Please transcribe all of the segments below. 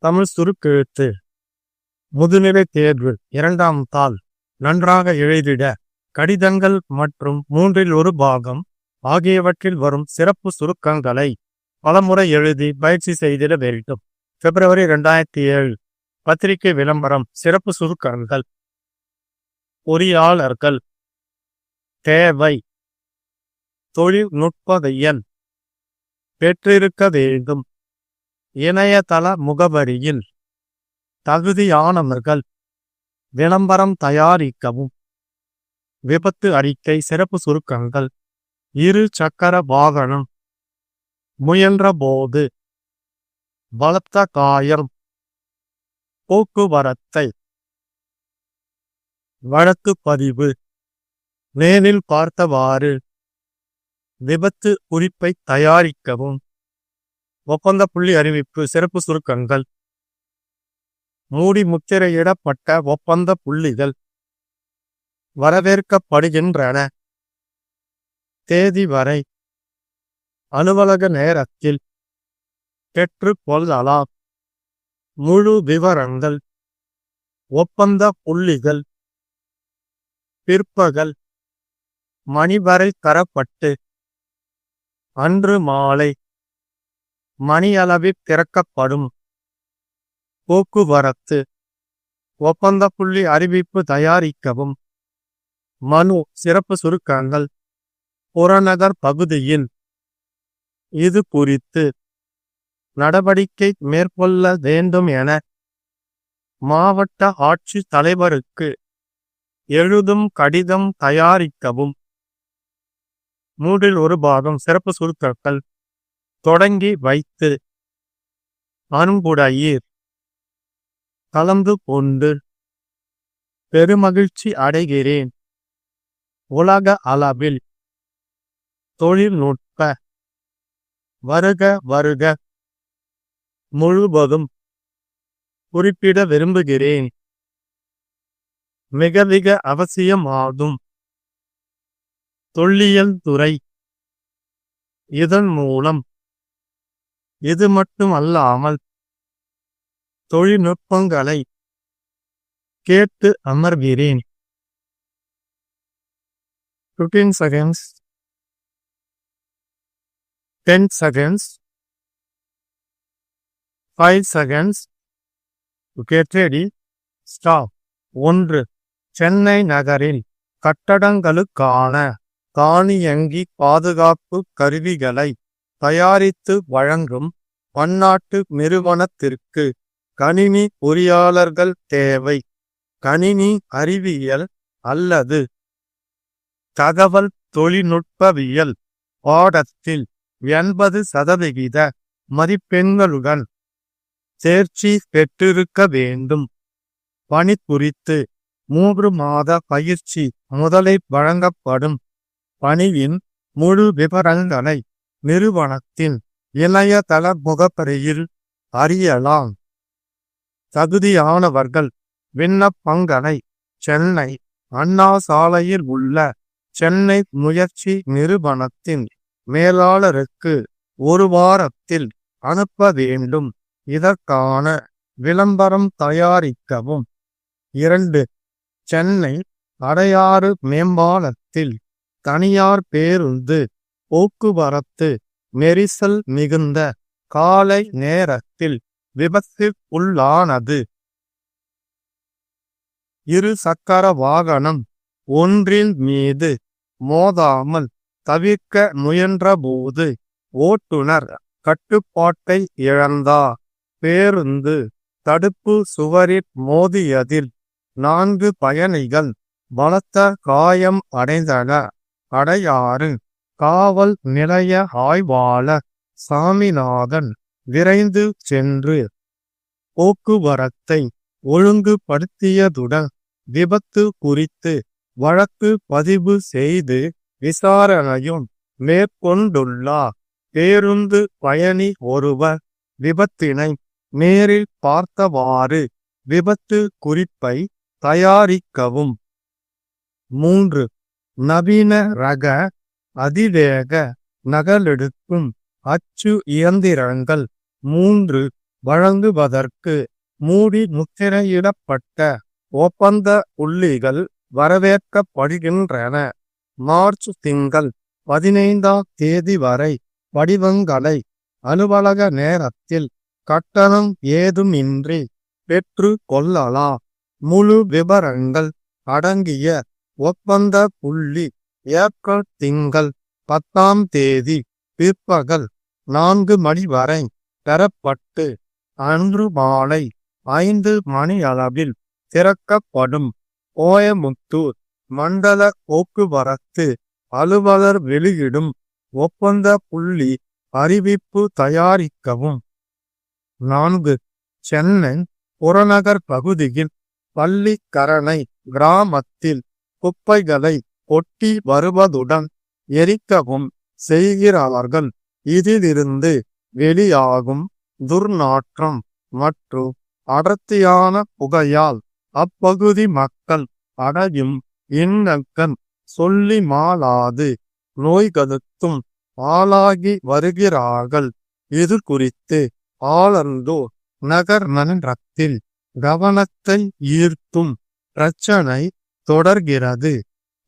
தமிழ் சுருக்கெழுத்து முதுநிலை தேர்வு 2ஆம் தாள் நன்றாக எழுதிட கடிதங்கள் மற்றும் 1/3 பாகம் ஆகியவற்றில் வரும் சிறப்பு சுருக்கங்களை பலமுறை எழுதி பயிற்சி செய்திட வேண்டும். பிப்ரவரி 2007 பத்திரிகை விளம்பரம். சிறப்பு சுருக்கங்கள்: பொறியாளர்கள் தேவை, தொழில்நுட்பவியல் பெற்றிருக்க வேண்டும், இணையதள முகவரியில் தகுதியானவர்கள் விளம்பரம் தயாரிக்கவும். விபத்து அறிக்கை. சிறப்பு சுருக்கங்கள்: இரு சக்கர வாகனம், முயன்றபோது, பலத்த காயம், போக்குவரத்தை, வழக்கு பதிவு, நேரில் பார்த்தவாறு, விபத்து குறிப்பை தயாரிக்கவும். ஒப்பந்த புள்ளி அறிவிப்பு. சிறப்பு சுருக்கங்கள்: மூடி முத்திரையிடப்பட்ட ஒப்பந்த புள்ளிகள் வரவேற்கப்படுகின்றன. தேதி வரை அலுவலக நேரத்தில் பெற்றுக் கொள்ளலாம். முழு விவரங்கள்: ஒப்பந்த புள்ளிகள் பிற்பகல் மணி வரை தரப்பட்டு அன்று மாலை மணியளவில் திறக்கப்படும். போக்குவரத்து ஒப்பந்த புள்ளி அறிவிப்பு தயாரிக்கவும். மனு. சிறப்பு சுருக்கங்கள்: புறநகர் பகுதியில் இது குறித்து நடவடிக்கை மேற்கொள்ள வேண்டும் என மாவட்ட ஆட்சித் தலைவருக்கு எழுதும் கடிதம் தயாரிக்கவும். 1/3 பாகம். சிறப்பு சுருக்கங்கள்: தொடங்கி வைத்து, அன்புடையீர், கலந்து கொண்டு, பெருமகிழ்ச்சி அடைகிறேன், உலக அளவில், தொழில்நுட்ப, வருக வருக, முழுவதும், குறிப்பிட விரும்புகிறேன், மிக மிக அவசியமாகும், தொல்லியல் துறை. இதன் மூலம் இது மட்டும் அல்லாமல் தொழில்நுட்பங்களை கேட்டு அமர்கிறேன். 15 seconds, 10 seconds, 5 seconds. Get ready. Stop. 1. Chennai நகரில் கட்டடங்களுக்கான தானியங்கி பாதுகாப்பு கருவிகளை தயாரித்து வழங்கும் பன்னாட்டு நிறுவனத்திற்கு கணினி பொறியாளர்கள் தேவை. கணினி அறிவியல் அல்லது தகவல் தொழில்நுட்பவியல் பாடத்தில் 80% மதிப்பெண்களுடன் தேர்ச்சி பெற்றிருக்க வேண்டும். பணி குறித்து 3 மாத பயிற்சி முதலில் வழங்கப்படும். பணியின் முழு விவரங்களை நிறுவனத்தின் இணையதள முகவரியில் அறியலாம். தகுதியானவர்கள் விண்ணப்பங்களை சென்னை அண்ணா சாலையில் உள்ள சென்னை முயற்சி நிறுவனத்தின் மேலாளருக்கு 1 வாரத்தில் அனுப்ப வேண்டும். இதற்கான விளம்பரம் தயாரிக்கவும். 2. சென்னை அடையாறு மேம்பாலத்தில் தனியார் பேருந்து போக்குவரத்து நெரிசல் மிகுந்த காலை நேரத்தில் விபத்துக்குள்ளானது. இரு சக்கர வாகனம் ஒன்றின் மீது மோதாமல் தவிர்க்க முயன்றபோது ஓட்டுநர் கட்டுப்பாட்டை இழந்தார். பேருந்து தடுப்பு சுவரில் மோதியதில் 4 பயணிகள் பலத்த காயம் அடைந்தனர். அடையாறு காவல் நிலைய ஆய்வாளர் சாமிநாதன் விரைந்து சென்று போக்குவரத்தை ஒழுங்குபடுத்தியதுடன் விபத்து குறித்து வழக்கு பதிவு செய்து விசாரணையும் மேற்கொண்டுள்ளார். பேருந்து பயணி ஒருவர் விபத்தினை நேரில் பார்த்தவாறு விபத்து குறிப்பை தயாரிக்கவும். 3. நவீன ரக அதிவேக நகலெடுக்கும் அச்சு இயந்திரங்கள் 3 வழங்குவதற்கு மூடி முத்திரையிடப்பட்ட ஒப்பந்த புள்ளிகள் வரவேற்கப்படுகின்றன. மார்ச் திங்கள் 15ஆம் தேதி வரை படிவங்களை அலுவலக நேரத்தில் கட்டணம் ஏதுமின்றி பெற்று கொள்ளலாம். முழு விபரங்கள் அடங்கிய ஒப்பந்த புள்ளி ஏப்ரல் திங்கள் 10ஆம் தேதி பிற்பகல் 4 மணி வரை பெறப்பட்டு அன்று மாலை 5 மணியளவில் திறக்கப்படும். கோயமுத்தூர் மண்டல போக்குவரத்து அலுவலர் வெளியிடும் ஒப்பந்த புள்ளி அறிவிப்பு தயாரிக்கவும். 4. சென்னை புறநகர் பகுதியில் பள்ளிக்கரணை கிராமத்தில் குப்பைகளை கொட்டி வருவதுடன் எரிக்கவும் செய்கிறார்கள். இதிலிருந்து வெளியாகும் துர்நாற்றம் மற்றும் அடர்த்தியான புகையால் அப்பகுதி மக்கள் அடையும் இன்னல்கள் சொல்லி மாளாது நோய்களுக்கும் ஆளாகி வருகிறார்கள். இது குறித்து ஆலந்தூர் நகர் மன்றத்தில் கவனத்தை ஈர்த்தும் பிரச்சனை தொடர்கிறது.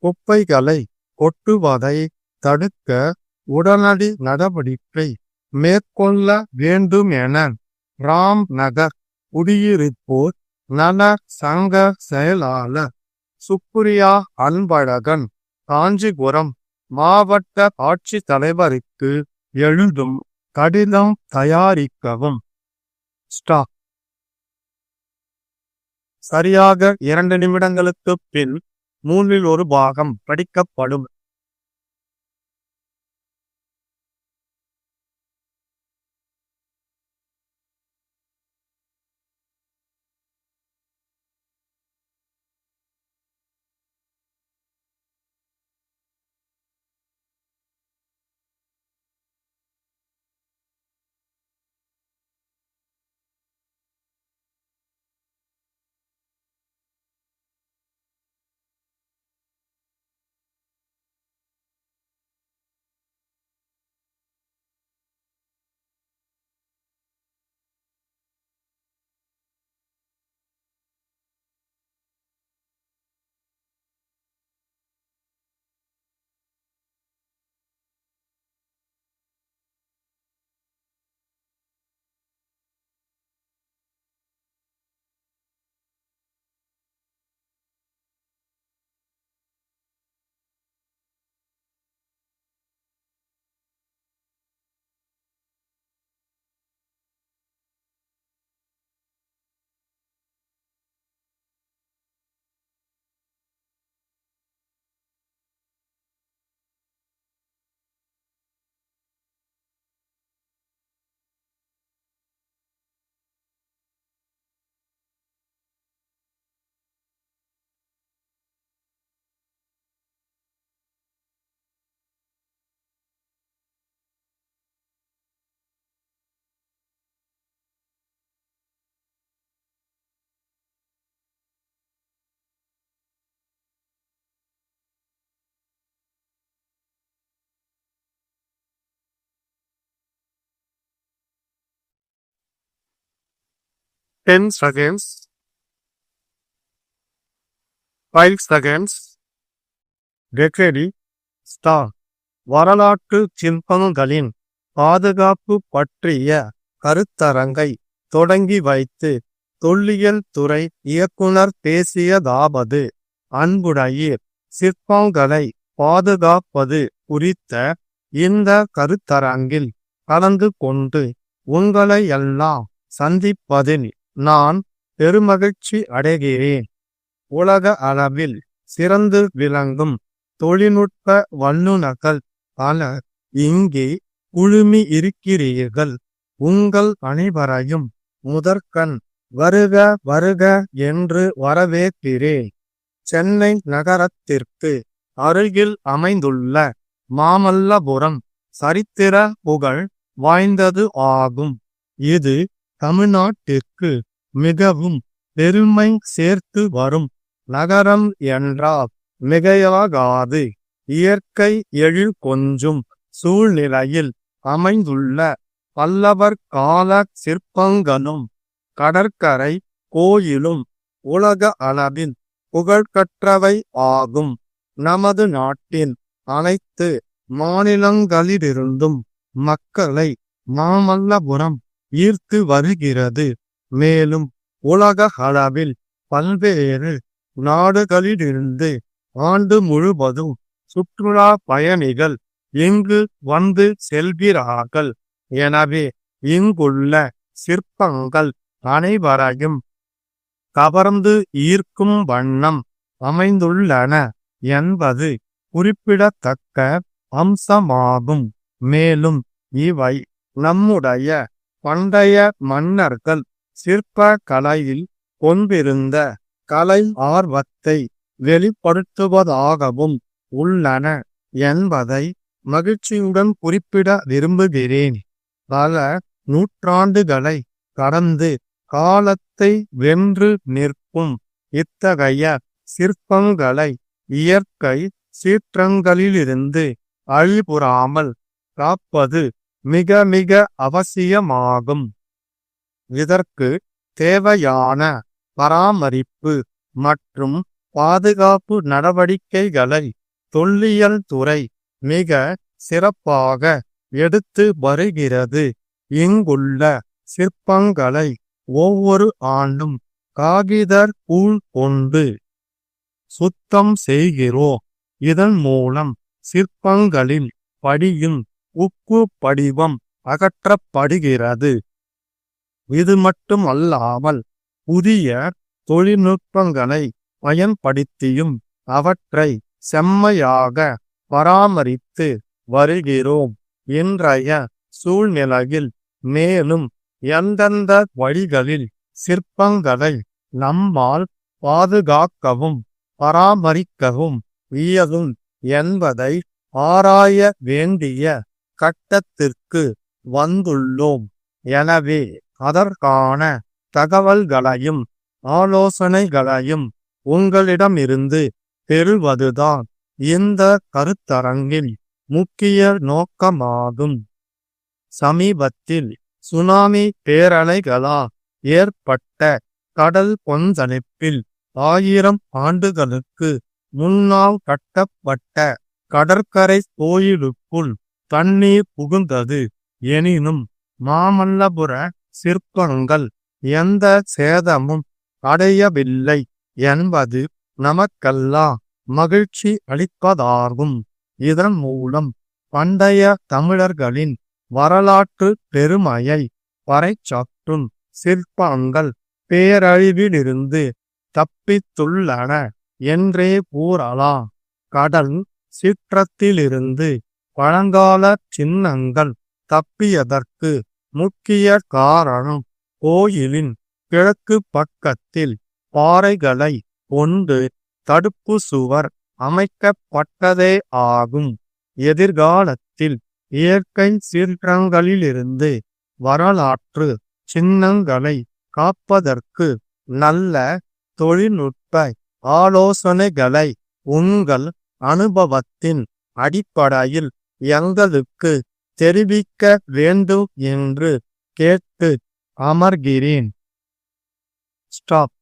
குப்பைகளை கொட்டுவதை தடுக்க உடனடி நடவடிக்கை மேற்கொள்ள வேண்டும் என ராம் நகர் குடியிருப்போர் நல சங்க செயலாளர் சுப்ரியா அன்பழகன் காஞ்சிபுரம் மாவட்ட ஆட்சித்தலைவருக்கு எழுதும் கடிதம் தயாரிக்கவும். சரியாக 2 நிமிடங்களுக்கு பின் 1/3 பாகம் படிக்கப்படும். Ten seconds, 5 seconds. Get ready. Start. வரலாற்று சிற்பங்களின் பாதுகாப்பு பற்றிய கருத்தரங்கை தொடங்கி வைத்து தொல்லியல் துறை இயக்குனர் பேசியதாவது: அன்புடையீர், சிற்பங்களை பாதுகாப்பது குறித்த இந்த கருத்தரங்கில் கலந்து கொண்டு உங்களை எல்லாம் சந்திப்பதில் நான் பெருமகிழ்ச்சி அடைகிறேன். உலக அளவில் சிறந்து விளங்கும் தொழில்நுட்ப வல்லுநர்கள் பலர் இங்கே குழுமி இருக்கிறீர்கள். உங்கள் அனைவரையும் முதற்கண் வருக வருக என்று வரவேற்கிறேன். சென்னை நகரத்திற்கு அருகில் அமைந்துள்ள மாமல்லபுரம் சரித்திர புகழ் வாய்ந்தது ஆகும். இது தமிழ்நாட்டிற்கு மிகவும் பெருமை சேர்த்து வரும் நகரம் என்றால் மிகையாகாது. இயற்கை எழில் கொஞ்சும் சூழ்நிலையில் அமைந்துள்ள பல்லவர் கால சிற்பங்களும் கடற்கரை கோயிலும் உலக அளவில் புகழ்கற்றவை ஆகும். நமது நாட்டின் அனைத்து மாநிலங்களிலிருந்தும் மக்களை மாமல்லபுரம் ஈர்த்து வருகிறது. மேலும் உலக அளவில் பல்வேறு நாடுகளிலிருந்து ஆண்டு முழுவதும் சுற்றுலா பயணிகள் இங்கு வந்து செல்கிறார்கள். எனவே இங்குள்ள சிற்பங்கள் அனைவரையும் கவர்ந்து ஈர்க்கும் வண்ணம் அமைந்துள்ளன என்பது குறிப்பிடத்தக்க அம்சமாகும். மேலும் இவை நம்முடைய பண்டைய மன்னர்கள் சிற்ப கலையில் கொண்டிருந்த கலை ஆர்வத்தை வெளிப்படுத்துவதாகவும் உள்ளன என்பதை மகிழ்ச்சியுடன் குறிப்பிட விரும்புகிறேன். பல நூற்றாண்டுகளை கடந்து காலத்தை வென்று நிற்கும் இத்தகைய சிற்பங்களை இயற்கை சீற்றங்களிலிருந்து அழிபுறாமல் காப்பது மிக மிக அவசியமாகும். இதற்கு தேவையான பராமரிப்பு மற்றும் பாதுகாப்பு நடவடிக்கைகளை தொல்லியல் துறை மிக சிறப்பாக எடுத்து வருகிறது. இங்குள்ள சிற்பங்களை ஒவ்வொரு ஆண்டும் காகித கூழ் கொண்டு சுத்தம் செய்கிறோம். இதன் மூலம் சிற்பங்களில் படியும் உப்பு படிவம் அகற்றப்படுகிறது. இது மட்டுமல்லாமல் புதிய தொழில்நுட்பங்களை பயன்படுத்தியும் அவற்றை செம்மையாக பராமரித்து வருகிறோம். இன்றைய சூழ்நிலையில் மேலும் எந்தெந்த வழிகளில் சிற்பங்களை நம்மால் பாதுகாக்கவும் பராமரிக்கவும் இயலும் என்பதை ஆராய வேண்டிய கட்டத்திற்கு வந்துள்ளோம். எனவே அதற்கான தகவல்களையும் ஆலோசனைகளையும் உங்களிடமிருந்து பெறுவதுதான் இந்த கருத்தரங்கின் முக்கிய நோக்கமாகும். சமீபத்தில் சுனாமி பேரலைகளால் ஏற்பட்ட கடல் கொந்தளிப்பில் 1000 ஆண்டுகளுக்கு முன்னால் கட்டப்பட்ட கடற்கரை கோயிலுக்குள் தண்ணீர் புகுந்தது. எனினும் மாமல்லபுர சிற்பங்கள் எந்த சேதமும் அடையவில்லை என்பது நமக்கெல்லாம் மகிழ்ச்சி அளிப்பதாகும். இதன் மூலம் பண்டைய தமிழர்களின் வரலாற்று பெருமையை பறைசாற்றும் சிற்பங்கள் பேரழிவிலிருந்து தப்பித்துள்ளன என்றே கூறலாம். கடல் சீற்றத்திலிருந்து பழங்கால சின்னங்கள் தப்பியதற்கு முக்கிய காரணம் கோயிலின் கிழக்கு பக்கத்தில் பாறைகளை கொண்டு தடுப்பு சுவர் அமைக்கப்பட்டதே ஆகும். எதிர்காலத்தில் இயற்கை சீற்றங்களிலிருந்து வரலாற்று சின்னங்களை காப்பதற்கு நல்ல தொழில்நுட்ப ஆலோசனைகளை உங்கள் அனுபவத்தின் அடிப்படையில் எங்களுக்கு தெரிவிக்க வேண்டும் என்று கேட்டு அமர்கிறேன். ஸ்டாப்.